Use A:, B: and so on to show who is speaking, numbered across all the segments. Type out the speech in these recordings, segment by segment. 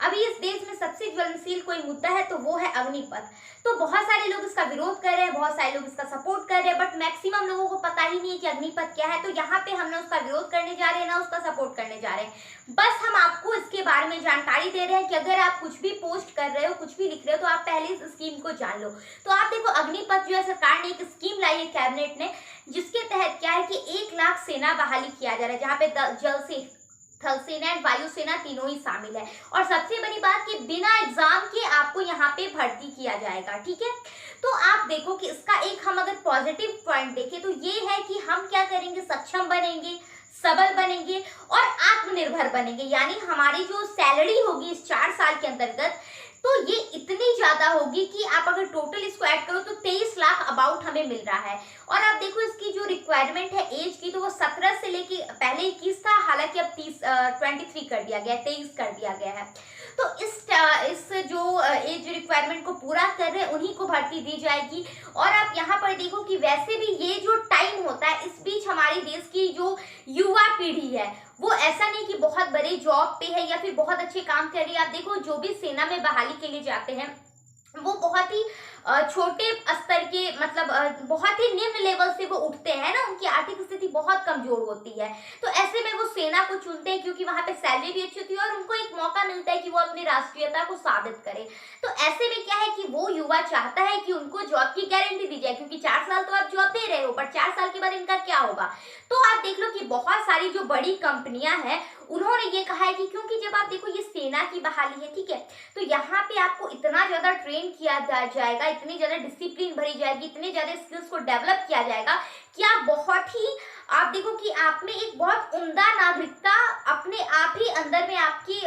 A: अभी इस देश में सबसे ज्वलनशील कोई मुद्दा है तो वो है अग्निपथ। तो बहुत सारे लोग इसका विरोध कर रहे हैं, बहुत सारे लोग इसका सपोर्ट कर रहे हैं, बट मैक्सिमम लोगों को पता ही नहीं है कि अग्निपथ क्या है। तो यहाँ पे हम ना उसका विरोध करने जा रहे हैं ना उसका सपोर्ट करने जा रहे हैं। बस हम आपको इसके बारे में जानकारी दे रहे हैं कि अगर आप कुछ भी पोस्ट कर रहे हो, कुछ भी लिख रहे हो, तो आप पहले इस स्कीम को जान लो। तो आप देखो, अग्निपथ जो है सरकार ने एक स्कीम लाई है कैबिनेट ने, जिसके तहत क्या है कि 1 लाख सेना बहाली किया जा रहा है, जहाँ पे जल से थल सेना एंड वायुसेना तीनों ही शामिल है। और सबसे बड़ी बात कि बिना एग्जाम के आपको यहाँ पे भर्ती किया जाएगा, ठीक है। तो आप देखो कि इसका एक हम अगर पॉजिटिव पॉइंट देखें तो ये है कि हम क्या करेंगे, सक्षम बनेंगे, सबल बनेंगे और आत्मनिर्भर बनेंगे। यानी हमारी जो सैलरी होगी इस 4 साल के अंतर्गत, तो ये इतनी ज्यादा होगी कि आप अगर टोटल इसको ऐड करो तो 23 लाख अबाउट हमें मिल रहा है। और आप देखो इसकी जो रिक्वायरमेंट है एज की, तो वो 17 से लेके पहले 21 था, हालांकि अब 23 कर दिया गया है, 23 कर दिया गया है। तो इस जो एज रिक्वायरमेंट को पूरा कर रहे हैं उन्हीं को भर्ती दी जाएगी। और आप यहाँ पर देखो कि वैसे भी ये जो टाइम होता है, इस बीच हमारे देश की जो युवा पीढ़ी है वो ऐसा नहीं कि बहुत बड़े जॉब पे है या फिर बहुत अच्छे काम कर रही है। आप देखो जो भी सेना में बहाली के लिए जाते हैं वो बहुत ही छोटे स्तर के, मतलब बहुत ही निम्न लेवल से वो उठते हैं ना, उनकी आर्थिक स्थिति बहुत कमजोर होती है। तो ऐसे में वो सेना को चुनते हैं क्योंकि वहां पे सैलरी भी अच्छी होती है और उनको एक मौका मिलता है कि वो अपनी राष्ट्रीयता को साबित करे। तो ऐसे में क्या है कि वो युवा चाहता है कि उनको जॉब की गारंटी दी जाए, क्योंकि 4 साल तो आप जॉब दे रहे हो, बट 4 साल के बाद इनका क्या होगा। तो आप देख लो कि बहुत सारी जो बड़ी कंपनियां हैं उन्होंने ये कहा है कि क्योंकि जब आप देखो ये सेना की बहाली है, ठीक है, तो यहाँ पे आपको इतना ज्यादा ट्रेन किया जाएगा, इतनी ज्यादा डिसिप्लिन भरी जाएगी, इतने ज्यादा स्किल्स को डेवलप किया जाएगा कि आप बहुत ही, आप देखो कि आप में एक बहुत उम्दा नागरिकता अपने आप ही अंदर में आपकी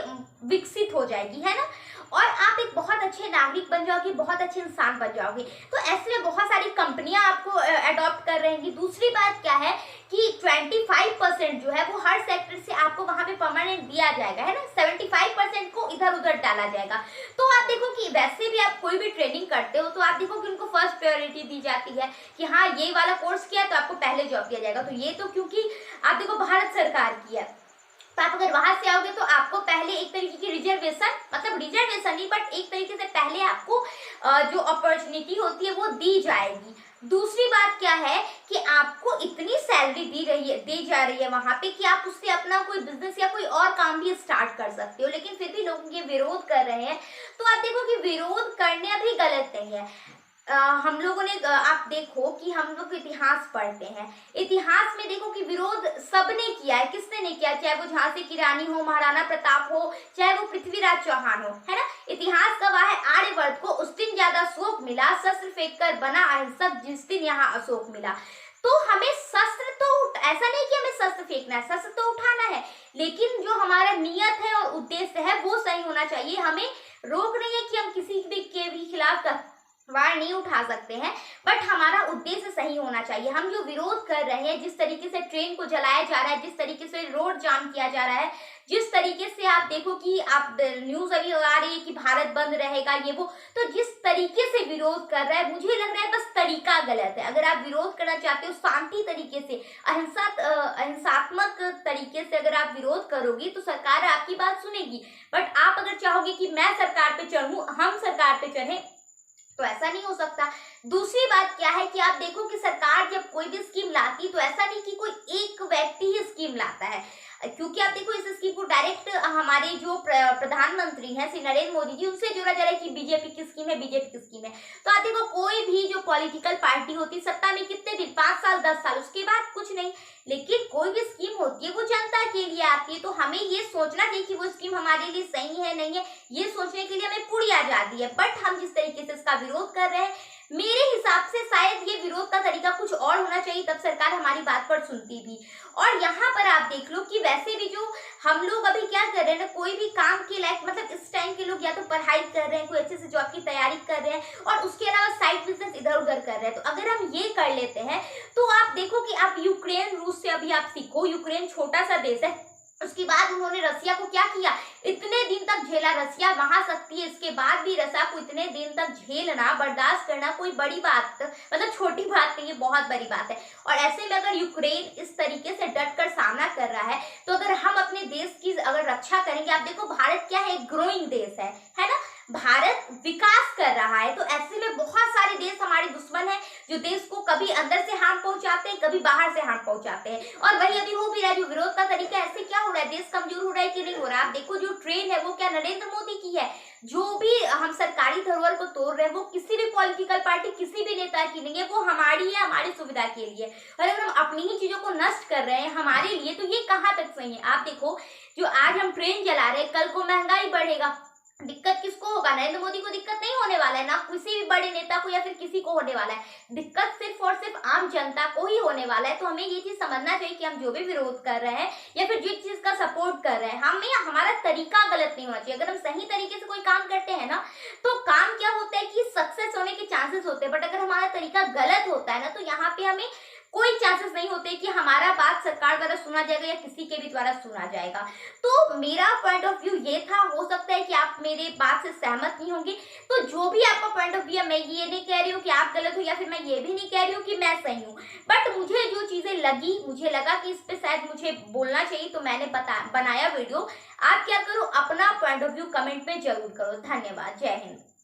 A: विकसित हो जाएगी, है ना, और आप एक बहुत अच्छे नागरिक बन जाओगे, बहुत अच्छे इंसान बन जाओगे। तो ऐसे में बहुत सारी कंपनियां आपको अडॉप्ट कर रहेंगी। दूसरी बात क्या है कि 25% जो है वो हर सेक्टर से आपको वहां पे परमानेंट दिया जाएगा, है ना, 75% को इधर उधर डाला जाएगा। तो आप देखो कि वैसे भी आप कोई भी ट्रेनिंग करते हो तो आप देखो कि उनको फर्स्ट प्रायोरिटी दी जाती है कि हाँ ये वाला कोर्स किया तो आपको पहले जॉब दिया जाएगा। तो ये तो क्योंकि आप देखो भारत सरकार की है, तो आप अगर वहां से आओगे तो आपको पहले एक तरीके की रिजर्वेशन, मतलब रिजर्वेशन नहीं बट एक तरीके से पहले आपको जो अपॉर्चुनिटी होती है वो दी जाएगी। दूसरी बात क्या है कि आपको इतनी सैलरी दी जा रही है वहां पे कि आप उससे अपना कोई बिजनेस या कोई और काम भी स्टार्ट कर सकते हो, लेकिन फिर भी लोग ये विरोध कर रहे हैं। तो आप देखो कि विरोध करना भी गलत नहीं है। हम लोगों ने आप देखो कि हम लोग इतिहास पढ़ते हैं, इतिहास में देखो कि विरोध सबने किया है, किसने नहीं किया, चाहे वो झांसी की रानी हो, महाराणा प्रताप हो, चाहे वो पृथ्वीराज चौहान हो, है ना। इतिहास गवाह है आर्यवर्त को उस दिन ज्यादा शोक मिला, शस्त्र फेंक कर बना अहिंसक जिस दिन यहाँ अशोक मिला। तो हमें शस्त्र तो ऐसा नहीं कि हमें शस्त्र फेंकना है, शस्त्र तो उठाना है, लेकिन जो हमारा नियत है और उद्देश्य है वो सही होना चाहिए। हमें रोक नहीं है कि हम किसी के भी खिलाफ वार नहीं उठा सकते हैं, बट हमारा उद्देश्य सही होना चाहिए। हम जो विरोध कर रहे हैं, जिस तरीके से ट्रेन को जलाया जा रहा है, जिस तरीके से रोड जाम किया जा रहा है, जिस तरीके से आप देखो कि आप न्यूज अभी आ रही है कि भारत बंद रहेगा ये वो, तो जिस तरीके से विरोध कर रहा है मुझे लग रहा है बस तरीका गलत है। अगर आप विरोध करना चाहते हो शांति तरीके से, अहिंसात्मक तरीके से अगर आप विरोध करोगी तो सरकार आपकी बात सुनेगी, बट आप अगर चाहोगे कि मैं सरकार पे चढ़ूं, हम सरकार पे चढ़े, तो ऐसा नहीं हो सकता। दूसरी बात क्या है कि आप देखो कि सरकार जब कोई भी स्कीम लाती तो ऐसा नहीं कि कोई एक व्यक्ति ही स्कीम लाता है, क्योंकि आप देखो इस स्कीम को डायरेक्ट हमारे जो प्रधानमंत्री हैं श्री नरेंद्र मोदी जी, उनसे जोड़ा जा रहा है कि बीजेपी की स्कीम है, बीजेपी की स्कीम है। तो आप देखो कोई भी जो पॉलिटिकल पार्टी होती सत्ता में कितने दिन, 5 साल 10 साल, उसके बाद कुछ नहीं, लेकिन कोई भी स्कीम होती है वो जनता के लिए आती है। तो हमें ये सोचना चाहिए कि वो स्कीम हमारे लिए सही है नहीं है, ये सोचने के लिए हमें पूरी आजादी है। बट हम जिस तरीके से इसका विरोध कर रहे हैं, मेरे हिसाब से शायद ये विरोध का तरीका कुछ और होना चाहिए, तब सरकार हमारी बात पर सुनती भी। और यहाँ पर आप देख लो कि वैसे भी जो हम लोग अभी क्या कर रहे हैं ना, कोई भी काम के लायक, मतलब इस टाइम के लोग या तो पढ़ाई कर रहे हैं, कोई अच्छे से जॉब की तैयारी कर रहे हैं और उसके अलावा साइड बिजनेस इधर उधर कर रहे हैं। तो अगर हम ये कर लेते हैं तो आप देखो कि आप यूक्रेन रूस से अभी आप सीखो, यूक्रेन छोटा सा देश है, उसके बाद उन्होंने रसिया को क्या किया, इतने दिन तक झेला, रसिया वहां सकती है, इसके बाद भी रसिया को इतने दिन तक झेलना, बर्दाश्त करना कोई बड़ी बात मतलब छोटी बात नहीं है, बहुत बड़ी बात है। और ऐसे में अगर यूक्रेन इस तरीके से डट कर सामना कर रहा है, तो अगर हम अपने देश की अगर रक्षा करेंगे, आप देखो भारत क्या है, एक ग्रोइंग देश है ना, भारत विकास कर रहा है। तो ऐसे में बहुत सारे देश हमारे दुश्मन हैं, जो देश को कभी अंदर से हार्म पहुंचाते हैं, कभी बाहर से हार्म पहुंचाते हैं। और वही अभी हो भी रहा है, जो विरोध का तरीका, ऐसे क्या हो रहा है, देश कमजोर हो रहा है कि नहीं हो रहा है। आप देखो जो ट्रेन है वो क्या नरेंद्र मोदी की है, जो भी हम सरकारी धरोहर को तोड़ रहे हैं वो किसी भी पॉलिटिकल पार्टी, किसी भी नेता की नहीं है, वो हमारी है, हमारी सुविधा के लिए। और अगर हम अपनी ही चीजों को नष्ट कर रहे हैं हमारे लिए, तो ये कहाँ तक सही है। आप देखो जो आज हम ट्रेन चला रहे हैं, कल को महंगाई बढ़ेगा, दिक्कत किसको होगा, नरेंद्र मोदी को दिक्कत नहीं होने वाला है, ना किसी भी बड़े नेता को या फिर किसी को होने वाला है, दिक्कत सिर्फ और सिर्फ आम जनता को ही होने वाला है। तो हमें ये चीज समझना चाहिए कि हम जो भी विरोध कर रहे हैं या फिर जिस चीज का सपोर्ट कर रहे हैं, हमें हमारा तरीका गलत नहीं होना चाहिए। अगर हम सही तरीके से कोई काम करते हैं ना, तो काम क्या होता है कि सक्सेस होने के चांसेस होते हैं। बट अगर हमारा तरीका गलत होता है ना, तो यहाँ पे हमें कोई चांसेस नहीं होते कि हमारा बात सरकार द्वारा सुना जाएगा या किसी के भी द्वारा सुना जाएगा। तो मेरा पॉइंट ऑफ व्यू ये था, हो सकता है कि आप मेरे बात से सहमत नहीं होंगे। तो जो भी आपका पॉइंट ऑफ व्यू है, मैं ये नहीं कह रही हूँ कि आप गलत हो या फिर मैं ये भी नहीं कह रही हूँ कि मैं सही हूँ, बट मुझे जो चीजें लगी, मुझे लगा कि इस पे शायद मुझे बोलना चाहिए, तो मैंने बनाया वीडियो। आप क्या करो, अपना पॉइंट ऑफ व्यू कमेंट में जरूर करो। धन्यवाद, जय हिंद।